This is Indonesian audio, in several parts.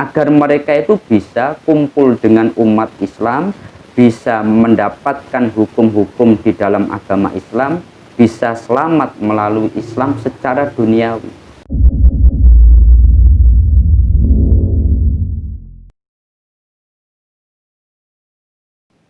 agar mereka itu bisa kumpul dengan umat Islam, bisa mendapatkan hukum-hukum di dalam agama Islam, bisa selamat melalui Islam secara duniawi.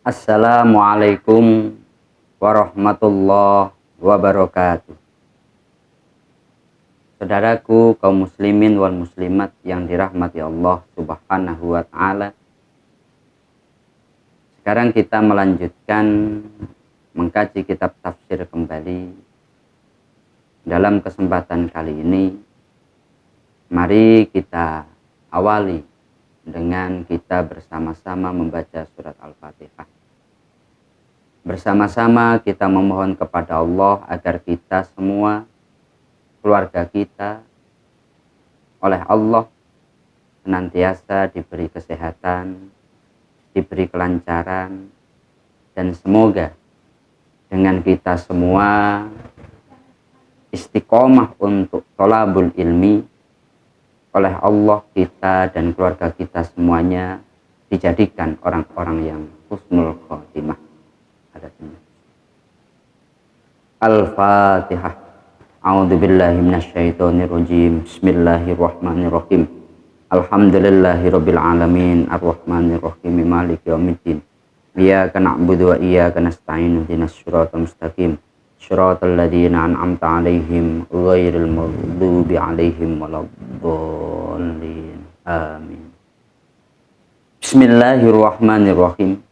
Assalamualaikum warahmatullahi wabarakatuh. Saudaraku kaum muslimin wal muslimat yang dirahmati Allah Subhanahu wa ta'ala. Sekarang kita melanjutkan mengkaji kitab tafsir kembali. Dalam kesempatan kali ini, mari kita awali dengan kita bersama-sama membaca surat Al-Fatihah. Bersama-sama kita memohon kepada Allah agar kita semua, keluarga kita, oleh Allah senantiasa diberi kesehatan, diberi kelancaran, dan semoga dengan kita semua istiqomah untuk thalabul ilmi, oleh Allah kita dan keluarga kita semuanya dijadikan orang-orang yang husnul khotimah. Al-Fatihah. A'udzubillahi minasyaitonirrajim. Bismillahirrahmanirrahim. Alhamdulillahirabbil alamin arrahmanirrahim maliki yaumiddin. Iyyaka na'budu wa iyyaka nasta'in ihdinas siratal mustaqim. Shiratal ladzina an'amta 'alaihim ghairil maghdubi 'alaihim waladdallin. Amin. Bismillahirrahmanirrahim.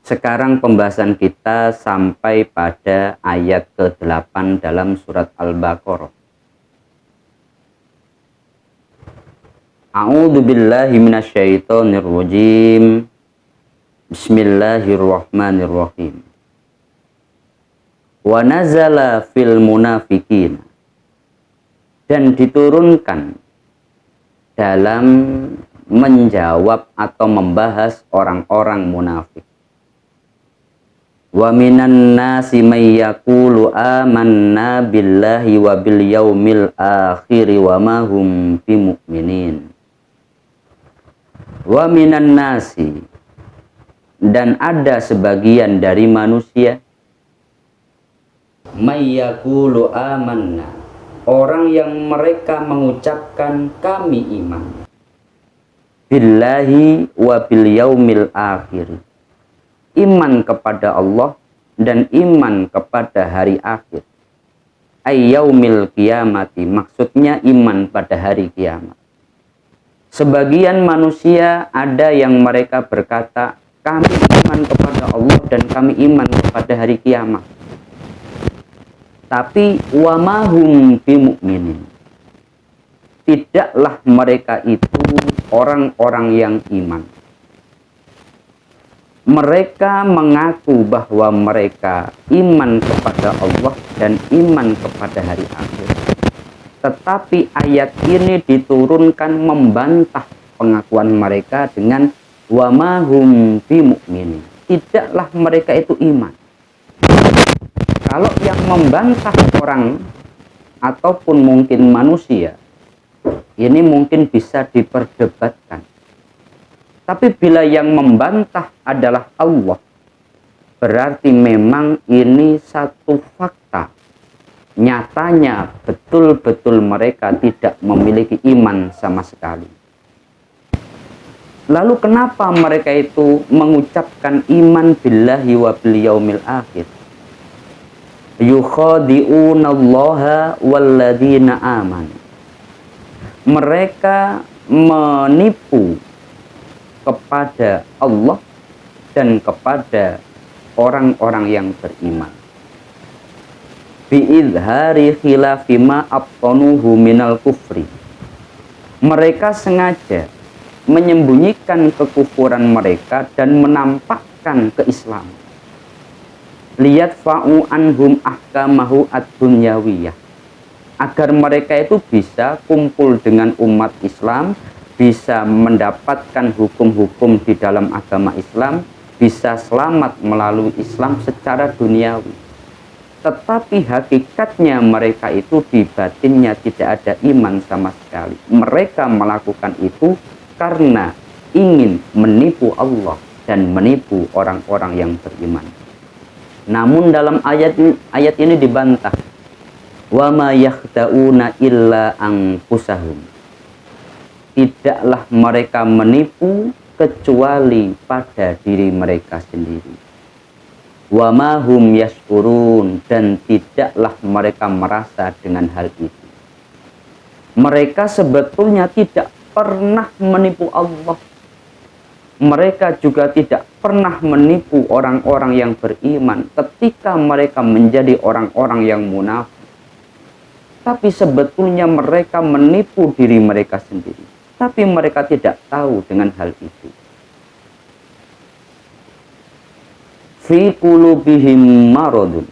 Sekarang pembahasan kita sampai pada ayat ke-8 dalam surat Al-Baqarah. A'udzu billahi minasyaitonir rajim. Bismillahirrahmanirrahim. Wa nazala fil munafiqin, dan diturunkan dalam menjawab atau membahas orang-orang munafik. Wa minan nasi may yaqulu amanna billahi wa bil yaumil akhir wa ma hum bimu'minin. Wa minan nasi, dan ada sebagian dari manusia, may yaqulu amanna, orang yang mereka mengucapkan kami iman, billahi wa bil yaumil akhir, iman kepada Allah dan iman kepada hari akhir. Ayyaumil qiyamati, maksudnya iman pada hari kiamat. Sebagian manusia ada yang mereka berkata kami iman kepada Allah dan kami iman kepada hari kiamat, tapi wa mahum bimu'minin, tidaklah mereka itu orang-orang yang iman. Mereka mengaku bahwa mereka iman kepada Allah dan iman kepada hari akhir, tetapi ayat ini diturunkan membantah pengakuan mereka dengan wa ma hum bimu'minin, tidaklah mereka itu iman. Kalau yang membantah orang ataupun mungkin manusia, ini mungkin bisa diperdebatkan. Tapi bila yang membantah adalah Allah, berarti memang ini satu fakta. Nyatanya betul-betul mereka tidak memiliki iman sama sekali. Lalu kenapa mereka itu mengucapkan iman billahi wa bil yaumil akhir? Yukhadi'unallaha walladzina amanu. Mereka menipu kepada Allah dan kepada orang-orang yang beriman. Bi'idhari khilafi ma abtanuhu minal kufri. Mereka sengaja menyembunyikan kekufuran mereka dan menampakkan keislaman. Liyadfa'u anhum ahkamahu ad-dunyawiyah, agar mereka itu bisa kumpul dengan umat Islam, bisa mendapatkan hukum-hukum di dalam agama Islam, bisa selamat melalui Islam secara duniawi. tetapi hakikatnya mereka itu di batinnya tidak ada iman sama sekali. Mereka melakukan itu karena ingin menipu Allah dan menipu orang-orang yang beriman. Namun dalam ayat ini dibantah, wa ma yakhda'una illa anfusahum. Tidaklah mereka menipu kecuali pada diri mereka sendiri. Wa ma hum yashkurun, dan tidaklah mereka merasa dengan hal itu. Mereka sebetulnya tidak pernah menipu Allah. Mereka juga tidak pernah menipu orang-orang yang beriman ketika mereka menjadi orang-orang yang munafik. Tapi sebetulnya mereka menipu diri mereka sendiri. Tapi mereka tidak tahu dengan hal itu. Fi qulubihim maradun.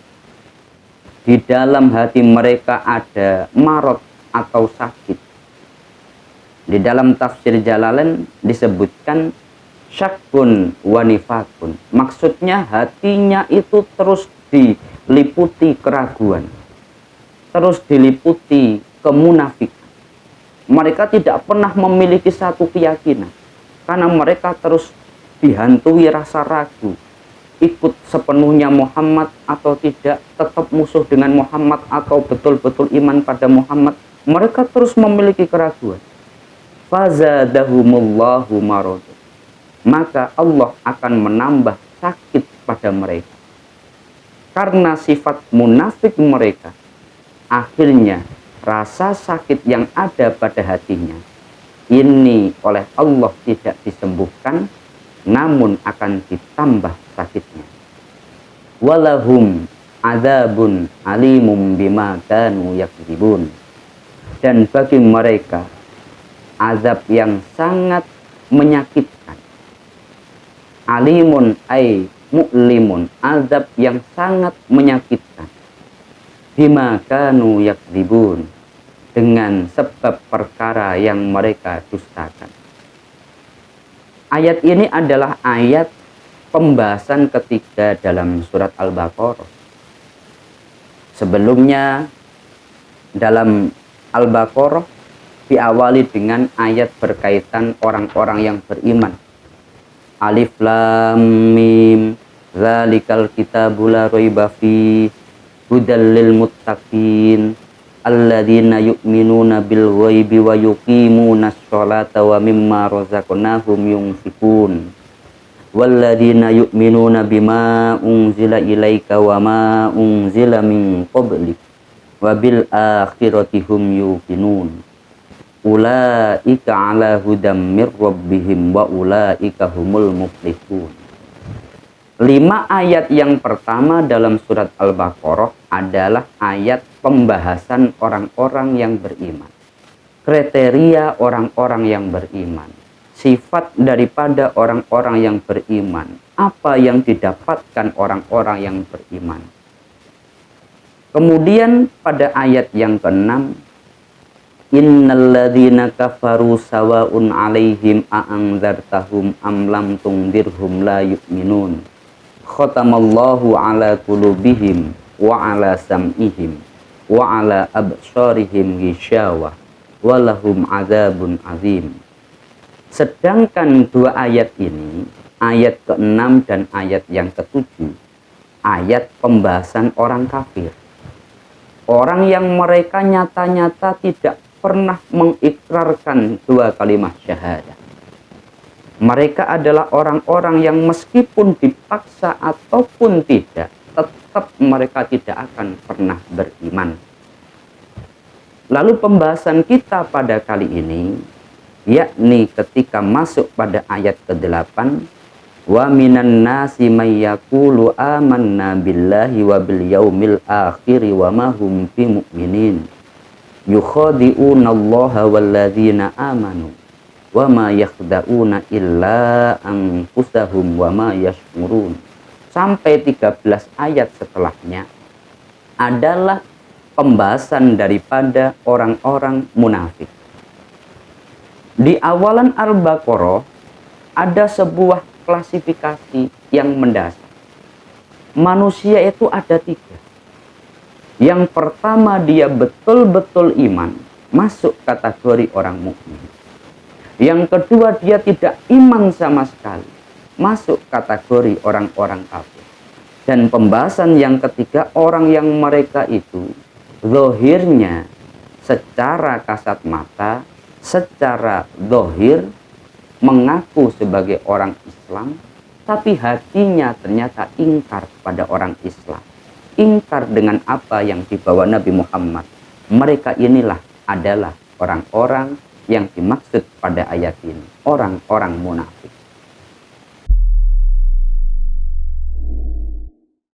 Di dalam hati mereka ada marad atau sakit. Di dalam tafsir Jalalain disebutkan syakun wa nifakun. Maksudnya hatinya itu terus diliputi keraguan, terus diliputi kemunafikan. Mereka tidak pernah memiliki satu keyakinan karena mereka terus dihantui rasa ragu, ikut sepenuhnya Muhammad atau tidak, tetap musuh dengan Muhammad atau betul-betul iman pada Muhammad. Mereka terus memiliki keraguan. Fazadahumullahu marad. Maka Allah akan menambah sakit pada mereka. Karena sifat munafik mereka, akhirnya rasa sakit yang ada pada hatinya ini oleh Allah tidak disembuhkan, namun akan ditambah sakitnya. Walahum adzabun alimum bima kanu yakdzibun. Dan bagi mereka azab yang sangat menyakitkan. Alimun ay mu'limun, azab yang sangat menyakitkan. Bima kanu yakdzibun, dengan sebab perkara yang mereka dustakan. Ayat ini adalah ayat pembahasan ketiga dalam surat Al-Baqarah. Sebelumnya dalam Al-Baqarah diawali dengan ayat berkaitan orang-orang yang beriman. Alif lam mim, zalikal kitabul la raiba fi, hudal lil muttaqin, alladzina yu'minuna bil ghaibi wa yuqimunas sholata wa mimma razaqnahum yunfikun, walladzina yu'minuna bima unzila ilaika wa ma unzila min qablik, wa bil akhirati hum yuqinun. Ulaika ala hudam mir rabbihim wa ulaika humul muflihun. 5 ayat yang pertama dalam surat Al-Baqarah adalah ayat pembahasan orang-orang yang beriman. Kriteria orang-orang yang beriman. Sifat daripada orang-orang yang beriman. Apa yang didapatkan orang-orang yang beriman. Kemudian pada ayat yang ke-6, innalladzina kafaru sawa'un 'alaihim a'anzartahum am lam tundirhum la yu'minun. Khatamallahu 'ala qulubihim wa 'ala sam'ihim wa 'ala absarihim ghishawah wa lahum 'adzabun 'adzim. Sedangkan 2 ayat ini, ayat ke-6 dan ayat yang ke-7, ayat pembahasan orang kafir. Orang yang mereka nyata-nyata tidak pernah mengikrarkan 2 kalimat syahadat. Mereka adalah orang-orang yang meskipun dipaksa ataupun tidak, tetap mereka tidak akan pernah beriman. Lalu pembahasan kita pada kali ini, yakni ketika masuk pada ayat ke-8, wa minan nasi may yaqulu amanna billahi wa bil yaumil akhir wa ma hum bimu'minin. Yukhadi'una allaha walladzina amanu wa ma yakhda'una illa anfusahum wa ma yash'urun. Sampai 13 ayat setelahnya adalah pembahasan daripada orang-orang munafik. Di awalan Al-Baqarah ada sebuah klasifikasi yang mendasar. Manusia itu ada 3. Yang pertama, dia betul-betul iman, masuk kategori orang mukmin. Yang kedua, dia tidak iman sama sekali, masuk kategori orang-orang kafir. Dan pembahasan yang ketiga, orang yang mereka itu zahirnya secara kasat mata, secara zahir mengaku sebagai orang Islam, tapi hatinya ternyata ingkar pada orang Islam, ingkar dengan apa yang dibawa Nabi Muhammad. Mereka inilah adalah orang-orang yang dimaksud pada ayat ini, orang-orang munafik.